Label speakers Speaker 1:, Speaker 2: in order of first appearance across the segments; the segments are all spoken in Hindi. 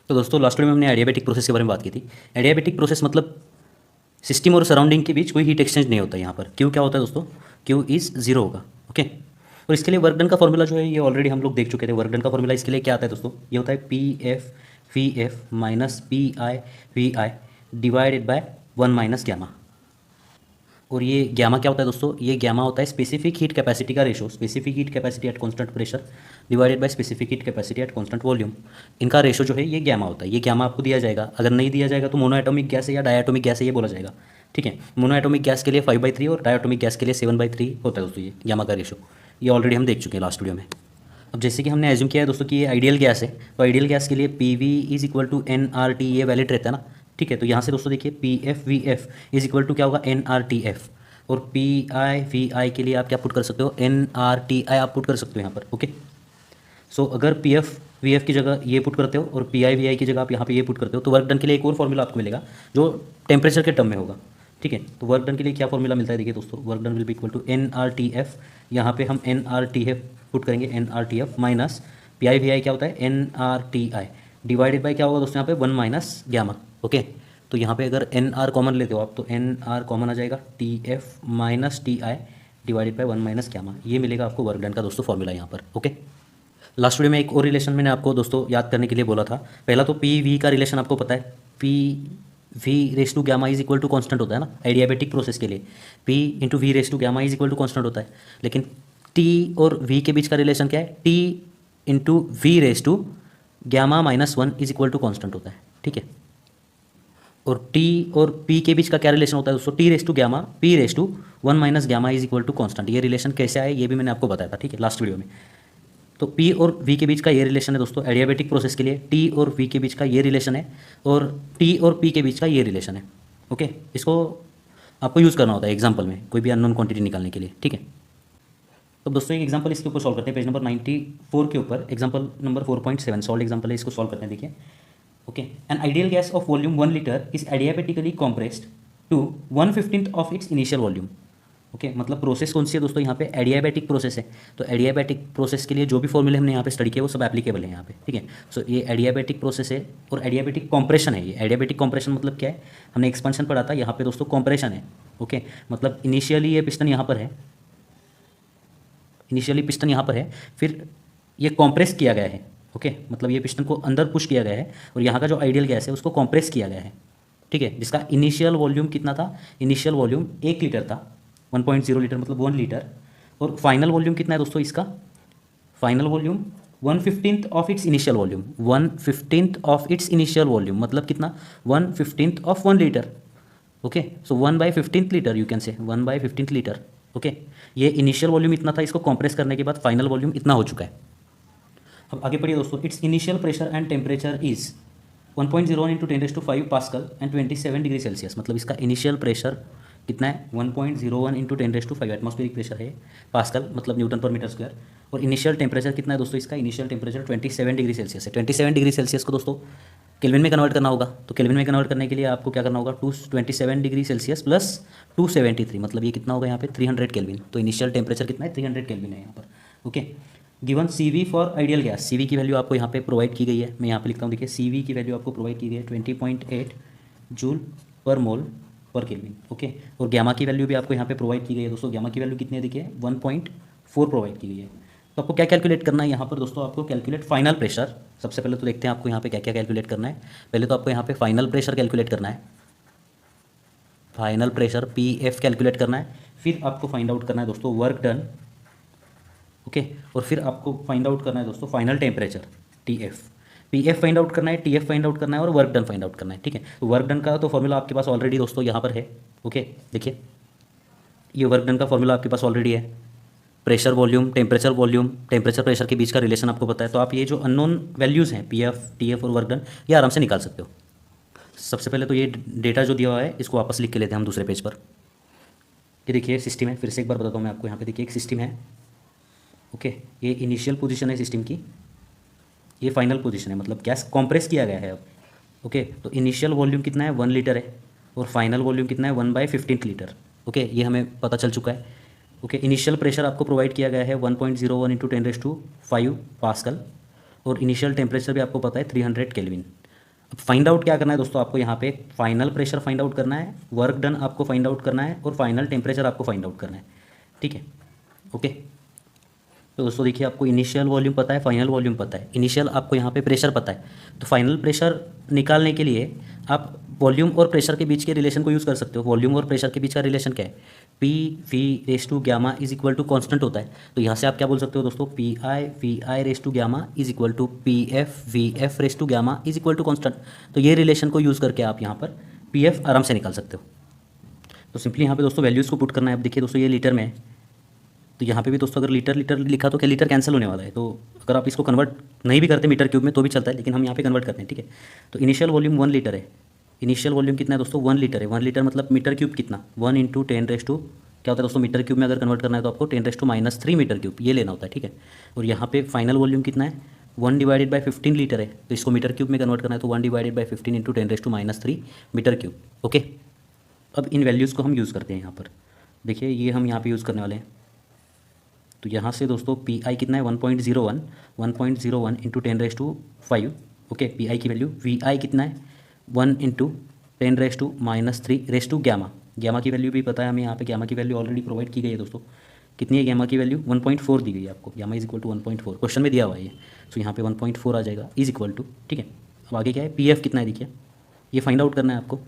Speaker 1: तो दोस्तों लास्ट में हमने एडियाबैटिक प्रोसेस के बारे में बात की थी। एडियाबैटिक प्रोसेस मतलब सिस्टम और सराउंडिंग के बीच कोई हीट एक्सचेंज नहीं होता यहाँ पर। क्यू क्या होता है दोस्तों? क्यू इज़ जीरो होगा। ओके, और इसके लिए वर्क डन का फॉर्मूला जो है ये ऑलरेडी हम लोग देख चुके थे। वर्क डन का फॉर्मूला इसके लिए क्या आता है दोस्तों? ये होता है P F V F minus P I we I divided by 1 minus gamma. और ये गैमा क्या होता है दोस्तों? ये गैमा होता है स्पेसिफिक हीट कैपेसिटी का ratio, specific heat capacity at constant pressure divided by specific heat capacity at constant volume. इनका रेशो जो है ये गैमा होता है। ये गैमा आपको दिया जाएगा, अगर नहीं दिया जाएगा तो मोनोएटॉमिक गैस है या डायटोमिक गैस है ये बोला जाएगा। ठीक है, मोनोएटॉमिक गैस के लिए 5/3 और डायटोमिक गैस के लिए 7/3 होता है दोस्तों ये गैमा का रेशो। ये ऑलरेडी हम देख चुके हैं लास्ट वीडियो में। अब जैसे कि हमने एज्यूम किया है दोस्तों कि ये आइडियल गैस है, तो आइडियल गैस के लिए P V is equal to N R T, ये वैलिड रहता है ना। ठीक है, तो यहाँ से दोस्तों देखिए P F V F is equal to क्या होगा? N R T F. और पी आई वी आई के लिए आप क्या पुट कर सकते हो? एन आर टी आई आप पुट कर सकते हो यहाँ पर। ओके, सो अगर पी एफ वी एफ की जगह ये पुट करते हो और पी आई वी आई की जगह आप यहाँ पे ये पुट करते हो तो वर्क डन के लिए एक और फॉर्मूला आपको मिलेगा जो टेम्परेचर के टर्म में होगा। ठीक है, तो वर्क डन के लिए क्या फॉर्मूला मिलता है देखिए दोस्तों, work done will be equal to N R T f. यहाँ पे हम n R T f put करेंगे, n R T F minus P I we i क्या होता है? N are t I divided by क्या होगा दोस्तों? यहाँ पे 1 माइनस गैमा। ओके, तो यहाँ पे अगर एन आर कॉमन लेते हो आप तो एन आर कॉमन आ जाएगा, T F minus T I divided by 1 minus gamma. ये मिलेगा आपको वर्क डन का दोस्तों फॉर्मूला यहाँ पर। ओके, लास्ट वीडियो में एक और रिलेशन मैंने आपको दोस्तों याद करने के लिए बोला था। पहला तो पी वी का रिलेशन आपको पता है, P V raise to gamma is equal to constant होता है ना एडियाबेटिक प्रोसेस के लिए। P into V raise to gamma is equal to constant होता है। लेकिन टी और वी के बीच का रिलेशन क्या है? T into V raise to gamma minus 1 is equal to constant होता है। ठीक है, और टी और पी के बीच का क्या रिलेशन होता है दोस्तों? T raise to gamma P raise to 1 minus gamma is equal to constant. ये रिलेशन कैसे आए ये भी मैंने आपको बताया था। ठीक है, लास्ट वीडियो में। तो पी और वी के बीच का ये रिलेशन है दोस्तों एडियाबेटिक प्रोसेस के लिए। टी और वी के बीच का ये रिलेशन है और टी और पी के बीच का ये रिलेशन है। ओके, इसको आपको यूज़ करना होता है एग्जाम्पल में कोई भी अननोन क्वांटिटी निकालने के लिए। ठीक है, तो दोस्तों एक एग्जाम्पल इसके ऊपर सॉल्व करते हैं। पेज नंबर 94 के ऊपर एग्जाम्पल नंबर 4.7 सॉल्व एग्जाम्पल है, इसको सॉल्व करते हैं। देखिए, okay, an ideal gas of volume 1 litre is adiabatically compressed to 1/15 of its initial volume. Okay, मतलब प्रोसेस कौन सी है दोस्तों? यहाँ पे एडियाबेटिक प्रोसेस है। तो एडियाबेटिक प्रोसेस के लिए जो भी फॉर्मूले हमने यहाँ पे स्टडी किया वो सब एप्लीकेबल है यहाँ पे। ठीक है, सो ये एडियाबेटिक प्रोसेस है और एडियाबेटिक कॉम्प्रेशन है। ये एडियाबेटिक कॉम्प्रेशन मतलब क्या है? हमने एक्सपेंशन पढ़ा था, यहाँ पे दोस्तों कॉम्प्रेशन है। ओके, मतलब इनिशियली ये पिस्टन यहाँ पर है, इनिशियली पिस्टन यहाँ पर है, फिर ये कॉम्प्रेस किया गया है। ओके, मतलब ये पिस्टन को अंदर पुश किया गया है और यहाँ का जो आइडियल गैस है उसको कॉम्प्रेस किया गया है। ठीक है, जिसका इनिशियल वॉल्यूम कितना था? इनिशियल वॉल्यूम 1 लीटर था, 1.0 लीटर मतलब 1 लीटर। और फाइनल वॉल्यूम कितना है दोस्तों इसका? Final volume 1/15 of its initial volume, 1/15 of its initial volume मतलब कितना? 1/15 of 1 litre. Okay, so 1/15 litre you can say 1/15 litre. Okay, ये इनिशियल वॉल्यूम इतना था, इसको कॉम्प्रेस करने के बाद फाइनल वॉल्यूम इतना हो चुका है। अब आगे पढ़िए दोस्तों, it's initial pressure and temperature is 1.01 into 10⁵ pascal and 27 degree Celsius. मतलब इसका इनिशियल प्रेशर कितना है? 1.01 इंटू 10⁵ एटमॉस्फेरिक प्रेशर है, पास्कल मतलब न्यूटन पर मीटर स्क्वायर। और इनिशियल टेम्परेचर कितना है दोस्तों? इसका इनिशियल टेम्परेचर 27 डिग्री सेल्सियस है। 27 डिग्री सेल्सियस को दोस्तों केल्विन में कन्वर्ट करना होगा। तो केल्विन में कन्वर्ट करने के लिए आपको क्या करना होगा? 27 डिग्री सेल्सियस प्लस 273, मतलब ये कितना होगा यहाँ पे? 300 केल्विन। तो इनिशियल टेम्परेचर कितना है? 300 केल्विन है यहाँ पर। Okay, given C V for ideal gas, C V की वैल्यू आपको यहाँ पे प्रोवाइड की गई है। मैं यहाँ पे लिखता हूँ, देखिए सी वी की वैल्यू आपको प्रोवाइड की गई है 20.8 जूल पर मोल पर केल्विन। ओके, और गैमा की वैल्यू भी आपको यहाँ पे प्रोवाइड की गई है दोस्तों। गैमा की वैल्यू कितनी है? देखिए 1.4 प्रोवाइड की गई है। तो आपको क्या कैलकुलेट करना है यहाँ पर दोस्तों? आपको कैलकुलेट फाइनल प्रेशर। सबसे पहले तो देखते हैं आपको यहाँ पे क्या क्या कैलकुलेट करना है। पहले तो आपको यहाँ पे फाइनल प्रेशर कैलकुलेट करना है, final pressure P F calculate करना है। फिर आपको फाइंड आउट करना है दोस्तों वर्क डन। ओके, और फिर आपको फाइंड आउट करना है दोस्तों final temperature T F. P F find out करना है, टी एफ फाइंड आउट करना है और वर्क डन फाइंड आउट करना है। ठीक है, तो वर्क डन का तो फॉर्मूला आपके पास ऑलरेडी दोस्तों यहाँ पर है। ओके, देखिए ये वर्क डन का फॉर्मूला आपके पास ऑलरेडी है। प्रेशर वॉल्यूम, टेम्परेचर प्रेशर के बीच का रिलेशन आपको पता है। तो आप ये जो अननोन वैल्यूज़ हैं पी एफ, टी एफ और वर्क डन, ये आराम से निकाल सकते हो। सबसे पहले तो ये डेटा जो दिया हुआ है इसको वापस लिख के लेते हैं हम दूसरे पेज पर। ये देखिए सिस्टम है, फिर से एक बार बताता हूँ मैं आपको। यहाँ पे देखिए एक सिस्टम है। ओके, ये इनिशियल पोजीशन है सिस्टम की, ये फाइनल पोजीशन है, मतलब गैस कॉम्प्रेस किया गया है अब। ओके, तो इनिशियल वॉल्यूम कितना है? 1 लीटर है और फाइनल वॉल्यूम कितना है? 1/15 लीटर। ओके, ये हमें पता चल चुका है। ओके, इनिशियल प्रेशर आपको प्रोवाइड किया गया है 1.01 इंटू 10⁵ पास्कल और इनिशियल टेम्परेचर भी आपको पता है 300 केल्विन। अब फाइंड आउट क्या करना है दोस्तों, आपको यहाँ पे फाइनल प्रेशर फाइंड आउट करना है, वर्क डन आपको फाइंड आउट करना है, और फाइनल टेम्परेचर आपको फाइंड आउट करना है। ठीक है, ओके। तो दोस्तों देखिए, आपको इनिशियल वॉल्यूम पता है, फाइनल वॉल्यूम पता है, इनिशियल आपको यहाँ पे प्रेशर पता है, तो फाइनल प्रेशर निकालने के लिए आप वॉल्यूम और प्रेशर के बीच के रिलेशन को यूज़ कर सकते हो। वॉल्यूम और प्रेशर के बीच का रिलेशन क्या है, P V raise to gamma is equal to constant होता है। तो यहाँ से आप क्या बोल सकते हो दोस्तों, P I we I raise to gamma is equal to P F V F raise to gamma is equal to constant. तो ये रिलेशन को यूज़ करके आप यहाँ पर पी एफ आराम से निकाल सकते हो। तो सिंपली यहाँ पे दोस्तों वैल्यूज़ को पुट करना है। अब देखिए दोस्तों, ये लीटर में है, तो यहाँ पे भी दोस्तों अगर लीटर लीटर लिखा तो क्या लीटर कैंसिल होने वाला है, तो अगर आप इसको कन्वर्ट नहीं भी करते मीटर क्यूब में तो भी चलता है, लेकिन हम यहाँ पे कन्वर्ट करते हैं। ठीक है, तो इनिशियल वॉल्यूम 1 लीटर है। इनिशियल वॉल्यूम कितना है दोस्तों, 1 लीटर है। 1 लीटर मतलब मीटर क्यूब कितना, 1 इंटू 10⁻² क्या होता है दोस्तों, मीटर क्यूब में अगर कन्वर्ट करना है तो आपको 10⁻³ मीटर क्यूब ये लेना होता है। ठीक है, और यहाँ पे फाइनल वॉल्यूम कितना है, 1 डिवाइडेड बाई 15 लीटर है, तो इसको मीटर क्यूब में कन्वर्ट करना है तो 1 divided by 15 into 10⁻³ metre cube. Okay, अब इन वैल्यूज़ को हम यूज़ करते हैं यहाँ पर। देखिए ये हम यहाँ पे यूज़ करने वाले हैं। तो यहाँ से दोस्तों पी आई कितना है, 1.01 इंटू 10⁻⁵। ओके, पी आई की वैल्यू। वी आई कितना है, 1 into 10⁻³ raise to gamma. Gamma की वैल्यू भी पता है हमें, यहाँ पे गामा की वैल्यू ऑलरेडी प्रोवाइड की गई है दोस्तों। कितनी है गामा की वैल्यू, 1.4 दी गई है आपको। Gamma is equal to 1.4 question में दिया हुआ है ये, तो यहाँ पे 1.4 आ जाएगा इज इक्वल टू। ठीक है, अब आगे क्या है, पी एफ कितना है, देखिए ये फाइंड आउट करना है आपको,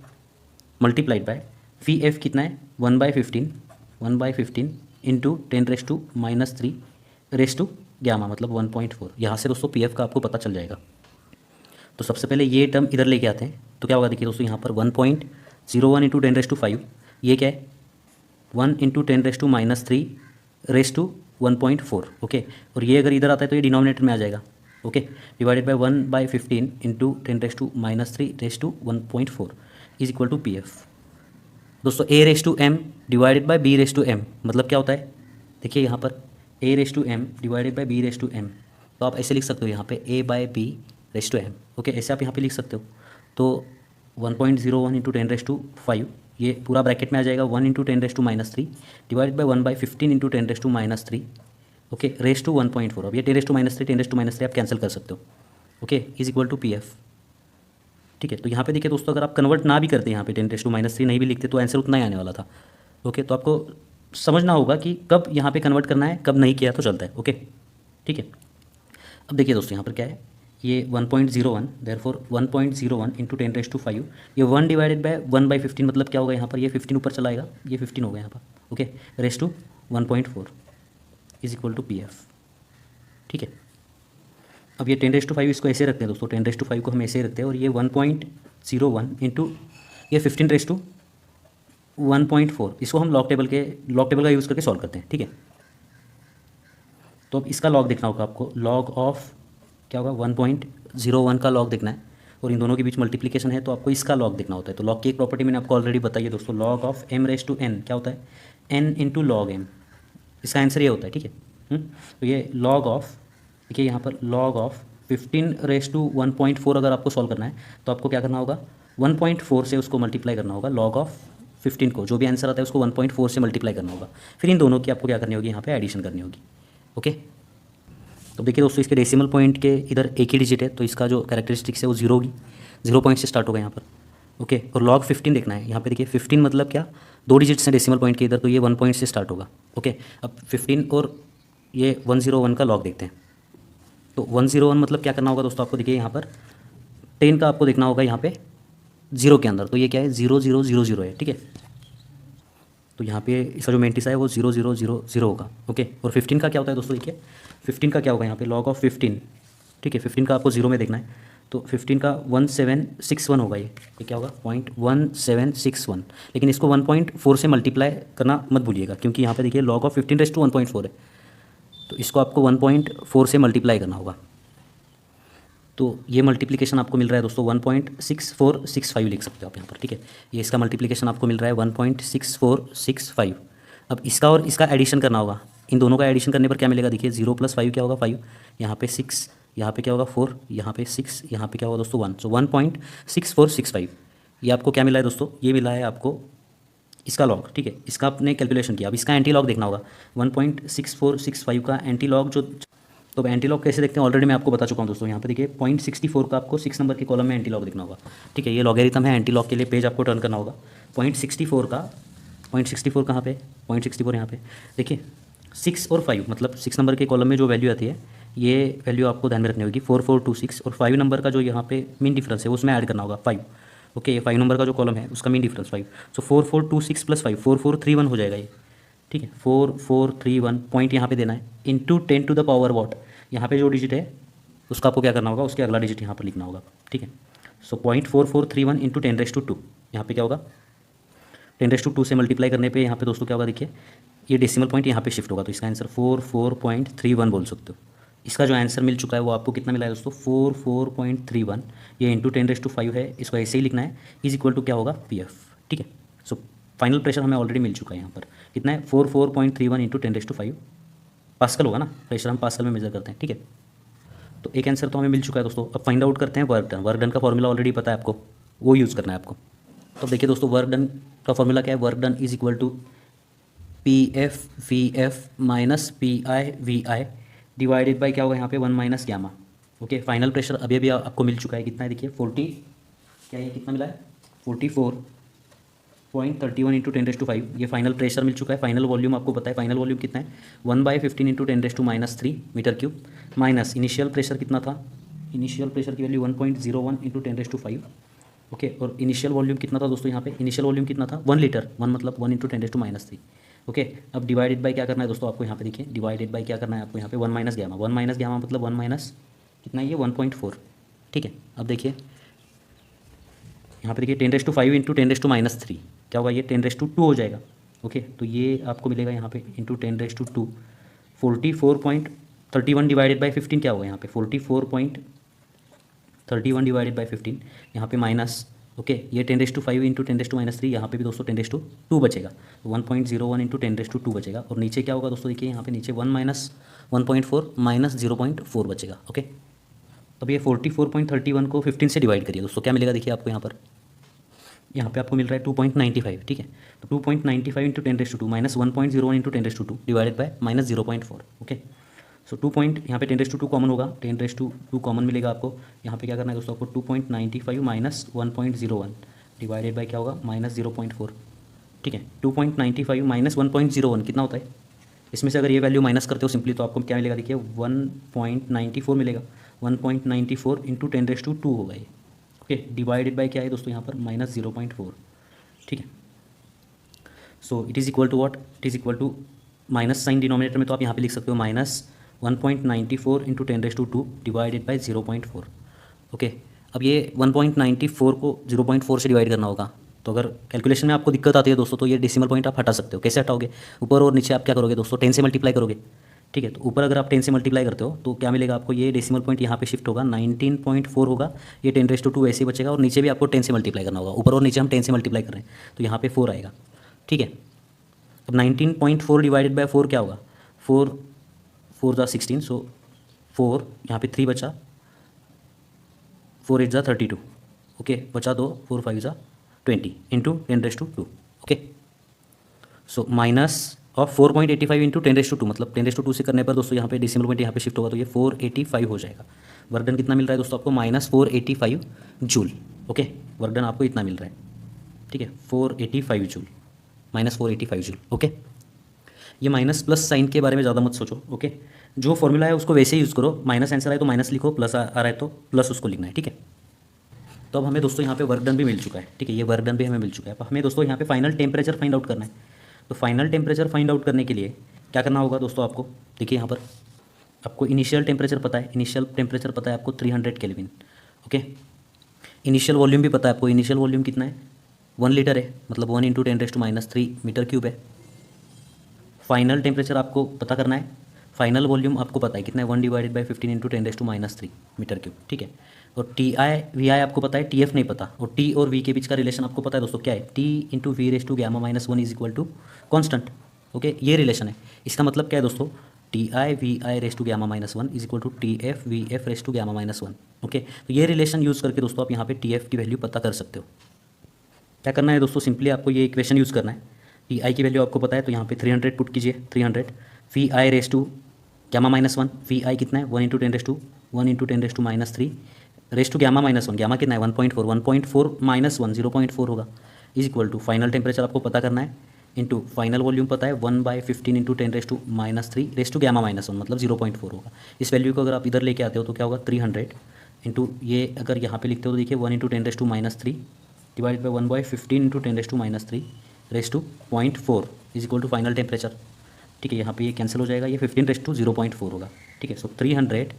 Speaker 1: मल्टीप्लाइड बाय वी एफ कितना है, 1/15 इंटू 10⁻³ रेस टू गामा मतलब 1.4। यहाँ से दोस्तों पी एफ का आपको पता चल जाएगा। तो सबसे पहले ये टर्म इधर लेके आते हैं, तो क्या होगा देखिए दोस्तों, यहाँ पर 1.01 इंटू 10⁻⁵, ये क्या है 1 इंटू 10⁻³ रेस टू 1.4। ओके, और ये अगर इधर आता है तो ये डिनोमिनेटर में आ जाएगा। Okay, divided by 1/15 into 10⁻³ raise to 1.4 is equal to P f. दोस्तों a raise to m divided by b raise to m मतलब क्या होता है, देखिए यहाँ पर a raise to m divided by b raise to m, तो आप ऐसे लिख सकते हो यहाँ पे a by b raise to m. Okay, ऐसे आप यहाँ पे लिख सकते हो। तो 1.01 इंटू 10⁻⁵ ये पूरा ब्रैकेट में आ जाएगा, 1 into 10⁻³ divided by 1/15 into 10⁻³ okay raise to 1.4। अब ये 10⁻³ 10⁻³ आप कैंसिल कर सकते हो। Okay, is equal to P F. ठीक है, तो यहाँ पे देखिए दोस्तों, अगर आप कन्वर्ट ना भी करते यहाँ पे 10⁻³ नहीं भी लिखते तो आंसर उतना ही आने वाला था। ओके, तो आपको समझना होगा कि कब यहाँ पे कन्वर्ट करना है, कब नहीं किया तो चलता है। ओके, ठीक है। अब देखिए दोस्तों, यहाँ पर क्या है, ये 1.01 देयरफॉर 1.01 इंटू 10⁻⁵, ये 1 डिवाइडेड बाय 1/15 मतलब क्या होगा, यहाँ पर ये 15 ऊपर चला आएगा, ये 15 होगा यहाँ पर। Okay, raise to 1.4 is equal to P F. ठीक है, अब ये 10⁻⁵ इसको ऐसे रखते हैं दोस्तों, 10⁻⁵ को हम ऐसे रखते हैं, और ये 1.01 इंटू ये 15⁻1.4 इसको हम लॉग टेबल का यूज़ करके सॉल्व करते हैं। ठीक है, तो अब इसका लॉग देखना होगा आपको, लॉग ऑफ क्या होगा 1.01 का लॉग देखना है, और इन दोनों के बीच मल्टीप्लिकेशन है तो आपको इसका लॉग देखना होता है। तो लॉग की एक प्रॉपर्टी मैंने आपको ऑलरेडी बताई है दोस्तों, log of m raise to n क्या होता है, n इंटू लॉग m, इसका आंसर ये होता है। ठीक है, तो ये लॉग ऑफ, देखिए यहाँ पर लॉग ऑफ 15⁻1.4 अगर आपको सॉल्व करना है तो आपको क्या करना होगा, 1.4 से उसको मल्टीप्लाई करना होगा, लॉग ऑफ 15 को जो भी आंसर आता है उसको 1.4 से मल्टीप्लाई करना होगा, फिर इन दोनों की आपको क्या करनी होगी, यहाँ पे एडिशन करनी होगी। ओके, तो देखिए दोस्तों, इसके डेसिमल पॉइंट के इधर एक ही डिजिट है, तो इसका जो कैरेक्टरिस्टिक्स है वो 0 होगी, 0 पॉइंट से स्टार्ट होगा यहाँ पर। ओके, और लॉग 15 देखना है, यहाँ पे देखिए 15 मतलब क्या, 2 डिजिट्स हैं डेसिमल पॉइंट के इधर, तो ये 1 पॉइंट से स्टार्ट होगा। ओके, अब 15 और ये 101 का लॉग देखते हैं। तो 101 मतलब क्या करना होगा दोस्तों, आपको देखिए यहाँ पर 10 का आपको देखना होगा यहाँ पे 0 के अंदर, तो ये क्या है 0000 है। ठीक है, तो यहाँ पे इसका जो मेंटिस है वो 0000 होगा। ओके, और 15 का क्या होता है दोस्तों, देखिए 15 का क्या होगा यहाँ पे, लॉग ऑफ 15। ठीक है, 15 का आपको 0 में देखना है, तो 15 का 1761 होगा, ये क्या होगा 0.1761, लेकिन इसको 1.4 से मल्टीप्लाई करना मत भूलिएगा, क्योंकि यहाँ पे देखिए लॉग ऑफ 15 रेस टू 1.4 है, तो इसको आपको 1.4 से मल्टीप्लाई करना होगा। तो ये मल्टीप्लिकेशन आपको मिल रहा है दोस्तों 1.6465 लिख सकते हो आप यहाँ पर। ठीक है, ये इसका मल्टीप्लिकेशन आपको मिल रहा है 1.6465। अब इसका और इसका एडिशन करना होगा, इन दोनों का एडिशन करने पर क्या मिलेगा, देखिए 0 + 5 क्या होगा 5, यहाँ पे 6, यहाँ पे क्या होगा 4, यहाँ पे 6, यहाँ पे क्या होगा दोस्तों 1, सो 1.6465 ये आपको क्या मिला है दोस्तों, ये मिला है आपको इसका लॉग। ठीक है, इसका आपने कैलकुलेशन किया, अब इसका एंटी लॉग देखना होगा, 1.6465 का एंटी लॉग जो तो अब एंटी लॉग कैसे देखते हैं ऑलरेडी मैं आपको बता चुका हूँ दोस्तों। यहाँ पे देखिए 0.64 का आपको 6 नंबर के कॉलम में एंटी लॉग देखना होगा, ठीक है। ये लॉगरिथम है, एंटी लॉग के लिए पेज आपको टर्न करना होगा। 0.64 का 0.64 कहाँ पे, 0.64 यहाँ पे देखिए 6 और 5, मतलब 6 नंबर के कॉलम में जो वैल्यू आती है ये वैल्यू आपको ध्यान में रखनी होगी 4426, और 5 नंबर का जो यहाँ पे मीन डिफरेंस है उसमें ऐड करना होगा 5। ओके, ये 5 नंबर का जो कॉलम है उसका मीन डिफरेंस 5, सो 4426 प्लस 5 4431 हो जाएगा ये, ठीक है। 4431 पॉइंट यहाँ पे देना है into 10 to the power what, यहाँ पे जो डिजिट है उसका आपको क्या करना होगा, उसके अगला डिजिट यहाँ पर लिखना होगा, ठीक है। सो 0.4431 इंटू 10⁻², यहाँ पे क्या होगा 10⁻² से मल्टीप्लाई करने पे यहाँ पे दोस्तों क्या होगा देखिए, ये डेसिमल पॉइंट यहाँ पे शिफ्ट होगा, तो इसका आंसर 44.31 बोल सकते हो। इसका जो आंसर मिल चुका है वो आपको कितना मिला है दोस्तों 44.31, ये इंटू 10⁻5 है, इसको ऐसे ही लिखना है, इज इक्वल टू क्या होगा PF, ठीक है। सो फाइनल प्रेशर हमें ऑलरेडी मिल चुका है यहाँ पर, कितना है 44.31 इंटू 10⁻5 पास्कल होगा ना, प्रेशर हम पास्कल में मेजर करते हैं, ठीक है। तो एक आंसर तो हमें मिल चुका है दोस्तों। अब फाइंड आउट करते हैं वर्क डन। वर्क डन का फॉर्मूला ऑलरेडी पता है आपको, वो यूज़ करना है आपको। तो देखिए दोस्तों वर्क डन का फॉर्मूला क्या है, work done is equal to PF VF minus PI VI divided by क्या होगा यहाँ पे 1 minus gamma. Okay, final pressure अभी अभी आपको मिल चुका है, कितना है देखिए 40, क्या ये कितना मिला है 44.31 इंटू 10⁻5, ये फाइनल प्रेशर मिल चुका है। फाइनल वॉल्यूम आपको पता है, फाइनल वॉल्यूम कितना है 1/15 into 10⁻³ metre cube, minus initial pressure कितना था, इनिशियल प्रेशर की वैल्यू 1.01 इंटू 10⁻5। ओके, और इनिशियल वॉल्यूम कितना था दोस्तों, यहाँ पे इनिशियल वॉल्यूम कितना था 1 लीटर, 1 मतलब 1 इंटू 10⁻3। ओके, अब डिवाइडेड बाई क्या करना है दोस्तों आपको यहाँ पे देखिए, डिवाइडेड बाई क्या करना है आपको यहाँ पे 1 माइनस गामा, 1 माइनस गामा मतलब 1 माइनस कितना है ये 1.4, ठीक है। अब देखिए यहाँ पे देखिए 10⁻5 इंटू 10⁻³ क्या होगा, ये 10⁻2 हो जाएगा। ओके, तो ये आपको मिलेगा यहाँ पे इंटू 10⁻2 44.31 डिवाइडेड बाई 15 क्या होगा यहाँ पे 44.31 डिवाइडेड बाई 15, यहाँ पे माइनस। ओके, ये 10⁻5 इंटू 10⁻³ यहाँ पे भी दोस्तों 10⁻2 बचेगा, 1.01 इंटू 10⁻2 बचेगा, और नीचे क्या होगा दोस्तों देखिए यहाँ पे नीचे 1 माइनस 1.4 माइनस 0.4 बचेगा। ओके, अब ये 44.31 को 15 से डिवाइड करिए दोस्तों, क्या मिलेगा देखिए आपको यहाँ पे आपको मिल रहा है 2.95, ठीक है। तो 2.95 into 10⁻2 minus 1.01 into 10⁻2 divided by minus 0.4। Okay, so 2 point यहाँ पे 10⁻2 कॉमन होगा, 10⁻2 कॉमन मिलेगा आपको। यहाँ पे क्या करना है दोस्तों आपको 2.95 माइनस 1.01 डिवाइडेड बाय क्या होगा माइनस 0.4, ठीक है। 2.95 माइनस 1.01 कितना होता है, इसमें से अगर ये वैल्यू माइनस करते हो सिंपली तो आपको क्या मिलेगा देखिए 1.94 मिलेगा, 1.94 इंटू 10⁻2 होगा ये। ओके, डिवाइडेड बाय क्या है दोस्तों यहाँ पर माइनस 0.4, ठीक है। So it is equal to what, it is equal to minus sign denominator में तो आप यहाँ पे लिख सकते हो minus 1.94 into 10⁻2 divided by 0.4। Okay, अब ये 1.94 को 0.4 से डिवाइड करना होगा, तो अगर कैलकुलेशन में आपको दिक्कत आती है दोस्तों तो ये डेसिमल पॉइंट आप हटा सकते हो। कैसे हटाओगे, ऊपर और नीचे आप क्या करोगे दोस्तों 10 से मल्टीप्लाई करोगे, ठीक है। तो ऊपर अगर आप 10 से मल्टीप्लाई करते हो तो क्या मिलेगा आपको, ये डेसिमल पॉइंट यहाँ पे शिफ्ट होगा 19.4 होगा, ये 10⁻2 ऐसे ही बचेगा, और नीचे भी आपको 10 से मल्टीप्लाई करना होगा, ऊपर और नीचे हम 10 से मल्टीप्लाई कर रहे हैं तो यहाँ पे 4 आएगा, ठीक है। अब 19.4 डिवाइडेड बाय 4 क्या होगा, 4 4 ज़ा 16, सो 4 यहाँ पे 3 बचा, 4 8 ज़ा 32, ओके, बचा 2, 4 5 ज़ा 20 into 10⁻2। Okay, so minus of 4.85 into 10⁻2, मतलब 10⁻2 से करने पर दोस्तों यहाँ पे डेसिमल पॉइंट यहाँ पे शिफ्ट होगा तो ये 485 हो जाएगा। वर्क डन कितना मिल रहा है दोस्तों आपको minus 485 joule. Okay, work done आपको इतना मिल रहा है, ठीक है, 485 जूल, माइनस 485 जूल। ओके, ये माइनस प्लस साइन के बारे में ज़्यादा मत सोचो। ओके, जो फॉर्मूला है उसको वैसे ही यूज़ करो, माइनस आंसर आए तो माइनस लिखो, प्लस आ रहा है तो प्लस उसको लिखना है, ठीक है। तो अब हमें दोस्तों यहाँ पे वर्क डन भी मिल चुका है, ठीक है, ये वर्क डन भी हमें मिल चुका है। अब हमें दोस्तों यहाँ पे फाइनल टेम्परेचर फाइंड आउट करना है। तो फाइनल टेम्परेचर फाइंड आउट करने के लिए क्या करना होगा दोस्तों आपको, देखिए यहाँ पर आपको इनिशियल टेम्परेचर पता है, इनिशियल टेम्परेचर पता है आपको 300 केल्विन। ओके, इनिशियल वॉल्यूम भी पता है आपको, इनिशियल वॉल्यूम कितना है 1 लीटर है, मतलब 1 इंटू 10⁻³ मीटर क्यूब है। फाइनल टेम्परेचर आपको पता करना है, फाइनल वॉल्यूम आपको पता है कितना है 1 divided by 15 into 10⁻³ metre cube, ठीक है। और TI VI आपको पता है, TF नहीं पता, और T और V के बीच का रिलेशन आपको पता है दोस्तों क्या है, T into V raise to gamma minus 1 is equal to constant. Okay, ये रिलेशन है, इसका मतलब क्या है दोस्तों TI VI raise to gamma minus 1 is equal to TF VF raise to gamma minus 1। Okay, तो ये रिलेशन यूज़ करके दोस्तों आप यहाँ पे TF की वैल्यू पता कर सकते हो। क्या करना है दोस्तों, सिंपली आपको ये इक्वेशन यूज़ करना है, TI की वैल्यू आपको पता है तो यहाँ पे 300 पुट कीजिए, 300 VI raise to gamma minus one, v i कितना है 1 into 10⁻⁻³ raise to gamma minus one, gamma कितना है 1.4, 1.4 माइनस वन 0.4 होगा, is equal to final temperature आपको पता करना है इंटू फाइनल वॉल्यूम पता है 1/15 into 10⁻³ raise to gamma minus one मतलब 0.4 होगा। इस वैल्यू को अगर आप इधर लेके आते हो तो क्या होगा 300 इंटू ये अगर यहाँ पे लिखते हो तो देखिए 1 into 10⁻³ divide by 1/15 into 10⁻³ raise to 0.4 is equal to final temperature. ठीक है, यहाँ पे ये कैंसिल हो जाएगा, ये 15⁻0.4 होगा। ठीक है, so 300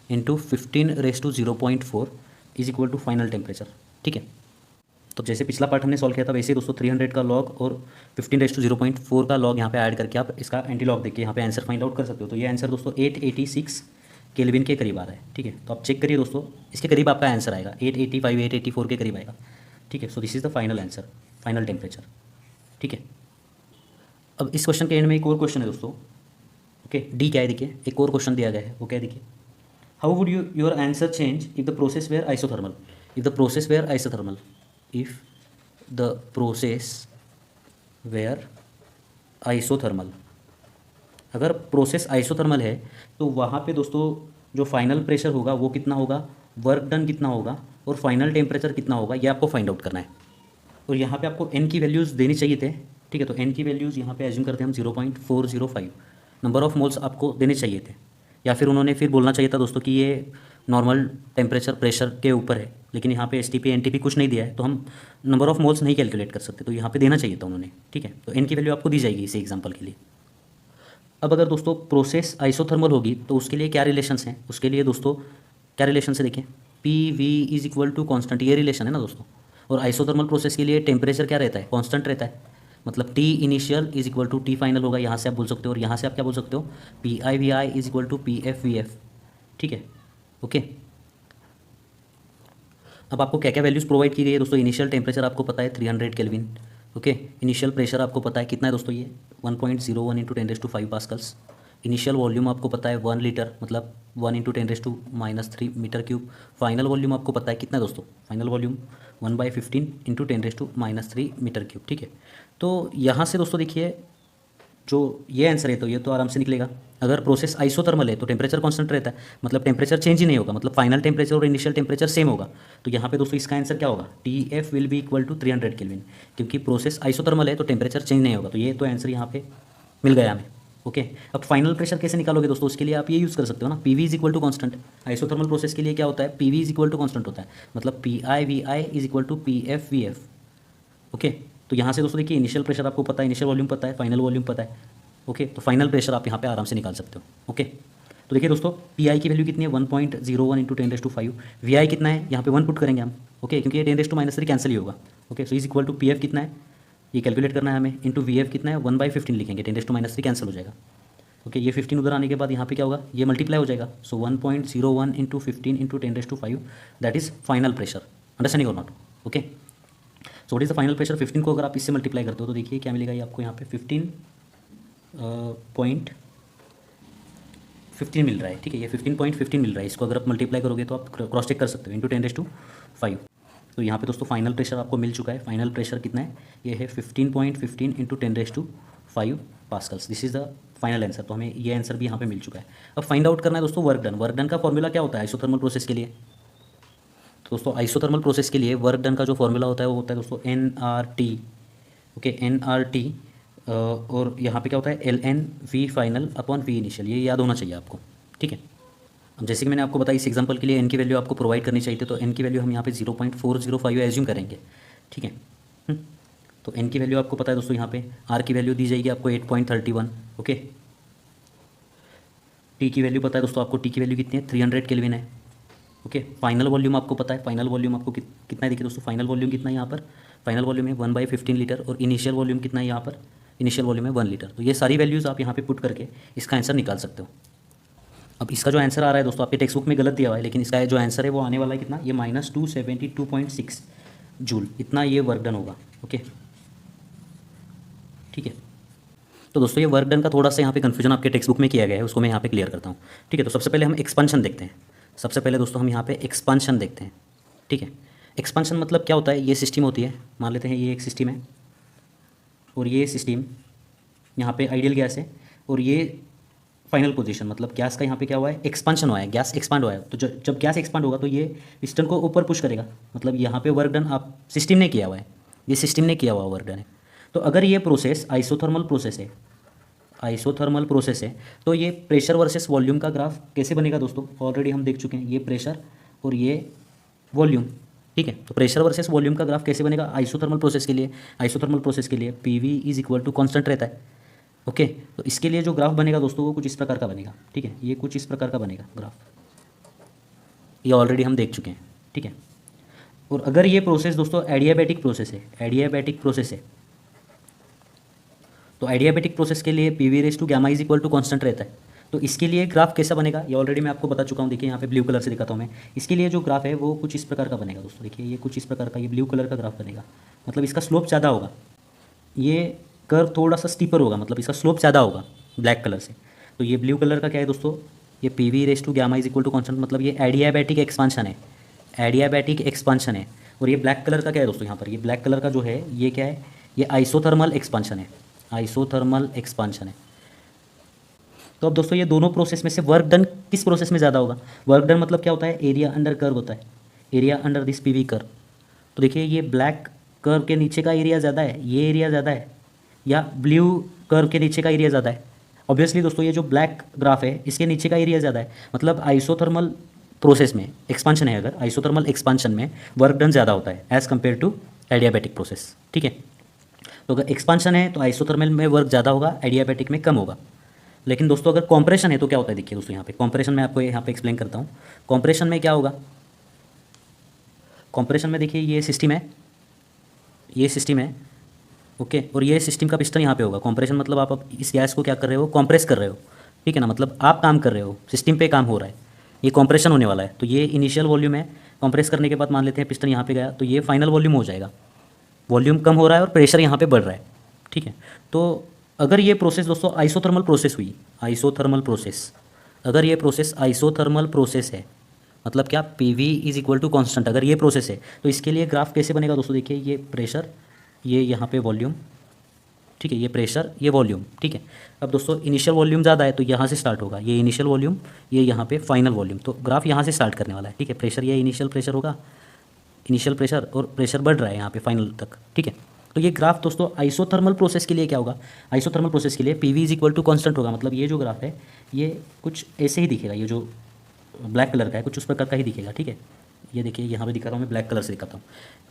Speaker 1: into 15⁻0.4 is equal to final temperature. ठीक है, तो जैसे पिछला पार्ट हमने सॉल्व किया था वैसे ही दोस्तों 300 का लॉग और 15⁻0.4 का लॉग यहाँ पे ऐड करके आप इसका एंटी लॉग देख के यहाँ पे आंसर फाइंड आउट कर सकते हो। तो ये आंसर दोस्तों 886 केल्विन के करीब आ रहा है। ठीक है, तो आप चेक करिए दोस्तों, इसके करीब आपका आंसर आएगा 885 884 के करीब आएगा। ठीक है, so this is the final answer, final temperature. ठीक है, अब इस क्वेश्चन के एंड में एक और क्वेश्चन है दोस्तों। ओके, डी क्या है देखिए, एक और क्वेश्चन दिया गया है, वो क्या है देखिए, how would your answer change if the process were isothermal, if the process were isothermal, if the process were isothermal. अगर प्रोसेस आइसोथर्मल है तो वहाँ पे दोस्तों जो फाइनल प्रेशर होगा वो कितना होगा, वर्क डन कितना होगा और फाइनल टेम्परेचर कितना होगा, ये आपको फाइंड आउट करना है। और यहाँ पे आपको एन की वैल्यूज़ देनी चाहिए थे। ठीक है, तो एन की वैल्यूज़ यहाँ पे एज्यूम करते हैं हम 0.405 नंबर ऑफ मोल्स आपको देने चाहिए थे, या फिर उन्होंने फिर बोलना चाहिए था दोस्तों कि ये नॉर्मल टेम्परेचर प्रेशर के ऊपर है, लेकिन यहाँ पे एसटीपी एनटीपी कुछ नहीं दिया है तो हम नंबर ऑफ मोल्स नहीं कैलकुलेट कर सकते, तो यहाँ पे देना चाहिए था उन्होंने। ठीक है, तो एन की वैल्यू आपको दी जाएगी इसी एग्जांपल के लिए। अब अगर दोस्तों प्रोसेस आइसोथर्मल होगी तो उसके लिए क्या रिलेशंस हैं, उसके लिए दोस्तों क्या रिलेशन है देखें, P V is equal to constant, ये रिलेशन है ना दोस्तों। और आइसोथर्मल प्रोसेस के लिए टेम्परेचर क्या रहता है, कॉन्स्टेंट रहता है, मतलब T initial is equal to T final होगा, यहाँ से आप बोल सकते हो, और यहाँ से आप क्या बोल सकते हो, P I we I is equal to P F V F. ठीक है, ओके। अब आपको क्या क्या वैल्यूज़ प्रोवाइड की गई है दोस्तों, इनिशियल टेम्परेचर आपको पता है 300 केल्विन। ओके, इनिशियल प्रेशर आपको पता है कितना है दोस्तों, ये 1.01 इंटू 10⁻5 पास्कल्स। इनिशियल वॉल्यूम आपको पता है 1 लीटर मतलब 1 into 10⁻³ metre cube. Final volume आपको पता है कितना है दोस्तों, final volume 1/15 into 10⁻³ metre cube. ठीक है, तो यहाँ से दोस्तों देखिए जो ये आंसर है तो ये तो आराम से निकलेगा। अगर प्रोसेस आइसोथर्मल है तो टेम्परेचर कांस्टेंट रहता है, मतलब टेम्परेचर चेंज ही नहीं होगा, मतलब फाइनल टेम्परेचर और इनिशियल टेम्परेचर सेम होगा। तो यहाँ पे दोस्तों इसका आंसर क्या होगा, T F will be equal to 300 kelvin, क्योंकि प्रोसेस आइसोथर्मल है तो टेम्परेचर चेंज नहीं होगा। तो ये तो आंसर यहाँ पे मिल गया हमें। ओके, अब फाइनल प्रेशर कैसे निकालोगे दोस्तों, उसके लिए आप ये यूज़ कर सकते हो ना, P V is equal to constant. Isothermal process के लिए क्या होता है, P V is equal to constant होता है, मतलब P I we I is equal to P F V F. Okay, तो यहाँ से दोस्तों देखिए इनिशियल प्रेशर आपको पता है, इनिशियल वॉल्यूम पता है, फाइनल वॉल्यूम पता है। ओके, तो फाइनल प्रेशर आप यहाँ पे आराम से निकाल सकते हो। ओके, तो देखिए दोस्तों पी आई की वैल्यू कितनी है 1.01 इंटू 10⁻5, वी आई कितना है यहाँ पे 1 पुट करेंगे हम। ओके, क्योंकि ये 10⁻³ कैंसिल ही होगा। Okay, so is equal to P F कितना है ये कैलकुलेट करना है हमें, इंटू वी एफ कितना है 1/15 लिखेंगे, 10⁻³ कैंसिल हो जाएगा। ओके, ये 15 उधर आने के बाद यहाँ पे क्या होगा, ये मल्टीप्लाई हो जाएगा। So 1.01 into 15 into 10⁻5 that is final pressure. Understanding और not? Okay, so what is the final pressure, 15 को अगर आप इससे मल्टीप्लाई करते हो तो देखिए क्या मिलेगा, ये आपको यहाँ पे 15.15 मिल रहा है। ठीक है, ये 15.15 मिल रहा है, इसको अगर आप मल्टीप्लाई करोगे तो आप क्रॉस चेक कर सकते हो, इंटू 10⁻5। तो यहाँ पे दोस्तों फाइनल प्रेशर आपको मिल चुका है। फाइनल प्रेशर कितना है, ये है 15.15 into 10⁻5 pascals. This is the final answer. तो हमें ये आंसर भी यहाँ पे मिल चुका है। अब फाइंड आउट करना है दोस्तों वर्क डन। वर्क डन का फॉर्मूला क्या होता है आइसोथर्मल प्रोसेस के लिए, तो दोस्तों आइसोथर्मल प्रोसेस के लिए वर्क डन का जो फॉर्मूला होता है वो होता है दोस्तों NRT। ओके, NRT और यहाँ पे क्या होता है LN V final upon V initial, ये याद होना चाहिए आपको। ठीक है, अब जैसे कि मैंने आपको बताया इस एग्जांपल के लिए एन की वैल्यू आपको प्रोवाइड करनी चाहिए थी, तो एन की वैल्यू हम यहाँ पे 0.405 एज्यूम करेंगे। ठीक है, तो एन की वैल्यू आपको पता है दोस्तों, यहाँ पे आर की वैल्यू दी जाएगी आपको 8.31। ओके, टी की वैल्यू पता है दोस्तों आपको, टी की वैल्यू कितनी है 300 केल्विन है। ओके, फाइनल वॉल्यूम आपको पता है, फाइनल वॉल्यूम आपको कितना है देखिए दोस्तों, फाइनल वॉल्यूम कितना है यहाँ पर, फाइनल वॉल्यूम है 1/15 लीटर, और इनिशियल वॉल्यूम कितना है यहाँ पर, इनिशियल वॉल्यूम है 1 लीटर। तो ये सारी वैल्यूज़ आप यहाँ पे पुट करके इसका आंसर निकाल सकते हो। अब इसका जो आंसर आ रहा है दोस्तों आपके टेक्स्ट बुक में गलत दिया हुआ है, लेकिन इसका जो आंसर है वो आने वाला है कितना, ये -272.6 जूल, इतना ये वर्क डन होगा। ओके, ठीक है, तो दोस्तों ये वर्क डन का थोड़ा सा यहाँ पे कन्फ्यूजन आपके टेक्स्ट बुक में किया गया है, उसको मैं यहाँ पे क्लियर करता हूँ। ठीक है, तो सबसे पहले हम एक्सपांशन देखते हैं। सबसे पहले दोस्तों हम यहाँ पे एक्सपांशन देखते हैं। ठीक है, एक्सपांशन मतलब क्या होता है, ये सिस्टम होती है, मान लेते हैं ये एक सिस्टम है और ये सिस्टम यहाँ पे आइडियल गैस है और ये फाइनल पोजीशन, मतलब गैस का यहाँ पे क्या हुआ है, एक्सपांशन हुआ है, गैस एक्सपांड हुआ है। तो जब गैस एक्सपांड होगा तो ये पिस्टन को ऊपर पुश करेगा, मतलब यहाँ पे वर्क डन आप सिस्टम ने किया हुआ है, ये सिस्टम ने किया हुआ वर्क डन है। तो अगर ये प्रोसेस आइसोथर्मल प्रोसेस है, आइसोथर्मल प्रोसेस है, तो ये प्रेशर वर्सेस वॉल्यूम का ग्राफ कैसे बनेगा दोस्तों, ऑलरेडी हम देख चुके हैं, ये प्रेशर और ये वॉल्यूम, ठीक है। तो प्रेशर वर्सेस वॉल्यूम का ग्राफ कैसे बनेगा आइसोथर्मल प्रोसेस के लिए, आइसोथर्मल प्रोसेस के लिए PV is equal to constant रहता है, ओके। तो इसके लिए जो ग्राफ बनेगा दोस्तों वो कुछ इस प्रकार का बनेगा, ठीक है, ये कुछ इस प्रकार का बनेगा ग्राफ, ये ऑलरेडी हम देख चुके हैं, ठीक है। और अगर ये प्रोसेस दोस्तों एडियाबैटिक प्रोसेस है, एडियाबैटिक प्रोसेस है, तो एडियाबैटिक प्रोसेस के लिए PV raise to gamma is equal to constant रहता है। तो इसके लिए ग्राफ कैसा बनेगा ये ऑलरेडी मैं आपको बता चुका हूँ, देखिए यहाँ पे ब्लू कलर से दिखाता हूँ मैं। इसके लिए जो ग्राफ है वो कुछ इस प्रकार का बनेगा दोस्तों, देखिए ये कुछ इस प्रकार का, ये ब्लू कलर का ग्राफ बनेगा, मतलब इसका स्लोप ज़्यादा होगा, ये कर्व थोड़ा सा स्टीपर होगा, मतलब इसका स्लोप ज़्यादा होगा ब्लैक कलर से। तो ये ब्लू कलर का क्या है दोस्तों, ये PV raise to gamma is equal to constant, मतलब ये एडियाबैटिक एक्सपांशन है, एडियाबैटिक एक्सपांशन है। और ये ब्लैक कलर का क्या है दोस्तों, यहाँ पर ये ब्लैक कलर का जो है ये क्या है, ये आइसोथर्मल एक्सपांशन है, आइसोथर्मल एक्सपांशन है। तो अब दोस्तों ये दोनों प्रोसेस में से वर्क डन किस प्रोसेस में ज़्यादा होगा, वर्क डन मतलब क्या होता है, एरिया अंडर कर्व होता है, area under this PV curve. तो देखिए ये ब्लैक कर्व के नीचे का एरिया ज़्यादा है, ये एरिया ज़्यादा है, या ब्लू कर्व के नीचे का एरिया ज़्यादा है। ऑब्वियसली दोस्तों ये जो ब्लैक ग्राफ है इसके नीचे का एरिया ज़्यादा है, मतलब आइसोथर्मल प्रोसेस में एक्सपांशन है, अगर आइसोथर्मल एक्सपांशन में वर्क डन ज़्यादा होता है as compare to adiabatic process, ठीक है। तो अगर एक्सपांशन है तो आइसोथर्मल में वर्क ज़्यादा होगा, एडियाबैटिक में कम होगा। लेकिन दोस्तों अगर कॉम्प्रेशन है तो क्या होता है, देखिए दोस्तों यहाँ पे कॉम्प्रेशन में आपको यहाँ पे एक्सप्लेन करता हूँ। कॉम्प्रेशन में क्या होगा, कॉम्प्रेशन में देखिए ये सिस्टम है, ये सिस्टम है, ओके, और ये सिस्टम का पिस्टन यहाँ पे होगा। कॉम्प्रेशन मतलब आप इस गैस को क्या कर रहे हो, कॉम्प्रेस कर रहे हो, ठीक है ना, मतलब आप काम कर रहे हो, सिस्टम पे काम हो रहा है, ये कॉम्प्रेशन होने वाला है। तो ये इनिशियल वॉल्यूम है, कॉम्प्रेस करने के बाद मान लेते हैं पिस्टन यहाँ पे गया, तो ये फाइनल वॉल्यूम हो जाएगा, वॉल्यूम कम हो रहा है और प्रेशर यहाँ पे बढ़ रहा है, ठीक है। तो अगर ये प्रोसेस दोस्तों आइसोथर्मल प्रोसेस हुई, आइसोथर्मल प्रोसेस, अगर ये प्रोसेस आइसोथर्मल प्रोसेस है, मतलब क्या, PV is equal to constant, अगर ये प्रोसेस है तो इसके लिए ग्राफ कैसे बनेगा दोस्तों, देखिए ये प्रेशर, ये यहाँ पे वॉल्यूम, ठीक है, ये प्रेशर, ये वॉल्यूम, ठीक है। अब दोस्तों इनिशियल वॉल्यूम ज़्यादा है तो यहाँ से स्टार्ट होगा, ये इनिशियल वॉल्यूम, ये यहाँ पे फाइनल वॉल्यूम, तो ग्राफ यहाँ से स्टार्ट करने वाला है, ठीक है। प्रेशर, ये इनिशियल प्रेशर होगा, इनिशियल प्रेशर, और प्रेशर बढ़ रहा है यहाँ पे फाइनल तक, ठीक है। तो ये ग्राफ दोस्तों आइसोथर्मल प्रोसेस के लिए क्या होगा, आइसोथर्मल प्रोसेस के लिए PV is equal to constant होगा, मतलब ये जो ग्राफ है ये कुछ ऐसे ही दिखेगा, ये जो ब्लैक कलर का है कुछ उस प्रकार का ही दिखेगा, ठीक है। ये देखिए यहाँ पे दिखा रहा हूँ मैं, ब्लैक कलर से दिखाता हूँ।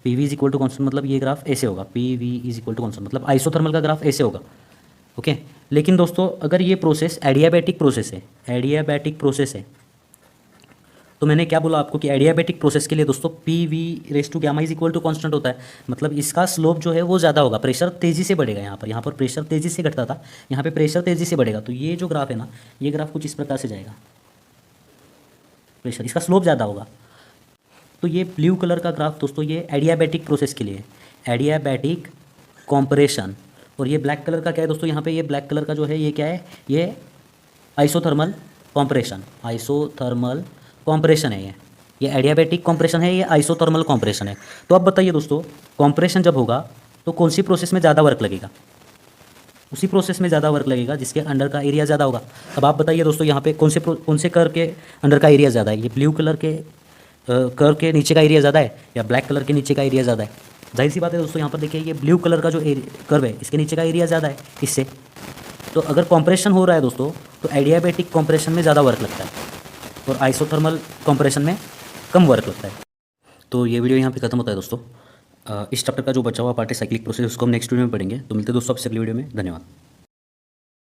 Speaker 1: PV is equal to constant मतलब ये ग्राफ ऐसे होगा, PV is equal to constant मतलब आइसोथर्मल का ग्राफ ऐसे होगा, ओके। लेकिन दोस्तों अगर ये प्रोसेस एडियाबैटिक प्रोसेस है, एडियाबैटिक प्रोसेस है, तो मैंने क्या बोला आपको कि एडियाबैटिक प्रोसेस के लिए दोस्तों PV raise to gamma is equal to constant होता है, मतलब इसका स्लोप जो है वो ज़्यादा होगा, प्रेशर तेज़ी से बढ़ेगा, यहाँ पर प्रेशर तेज़ी से घटता था, यहाँ पे प्रेशर तेज़ी से बढ़ेगा। तो ये जो ग्राफ है ना, ये ग्राफ कुछ इस प्रकार से जाएगा, प्रेशर, इसका स्लोप ज़्यादा होगा। तो ये ब्लू कलर का ग्राफ दोस्तों ये एडियाबैटिक प्रोसेस के लिए, एडियाबैटिक कॉम्प्रेशन। और ये ब्लैक कलर का क्या है दोस्तों, यहाँ पे ये ब्लैक कलर का जो है ये क्या है, ये आइसोथर्मल कॉम्प्रेशन, आइसोथर्मल कॉम्प्रेशन है ये एडियाबैटिक कॉम्प्रेशन है, ये आइसोथर्मल कॉम्प्रेशन है। तो अब बताइए दोस्तों कॉम्प्रेशन जब होगा तो कौन सी प्रोसेस में ज़्यादा वर्क लगेगा, उसी प्रोसेस में ज़्यादा वर्क लगेगा जिसके अंडर का एरिया ज़्यादा होगा। अब आप बताइए दोस्तों यहाँ पे कौन से कर्व के अंडर का एरिया ज़्यादा है, ये ब्लू कलर के कर्व के नीचे का एरिया ज़्यादा है या ब्लैक कलर के नीचे का एरिया ज़्यादा है। जाहिर सी बात है दोस्तों, यहाँ पर देखिए ये ब्लू कलर का जो कर्व है इसके नीचे का एरिया ज़्यादा है इससे। तो अगर कॉम्प्रेशन हो रहा है दोस्तों तो एडियाबैटिक कॉम्प्रेशन में ज़्यादा वर्क लगता है और आइसोथर्मल कॉम्प्रेशन में कम वर्क लगता है। तो ये वीडियो यहाँ पे खत्म होता है दोस्तों। इस चैप्टर का जो बचा हुआ पार्ट है साइक्लिक प्रोसेस, उसको हम नेक्स्ट वीडियो में पढ़ेंगे। तो मिलते हैं दोस्तों आपसे अगली वीडियो में, धन्यवाद।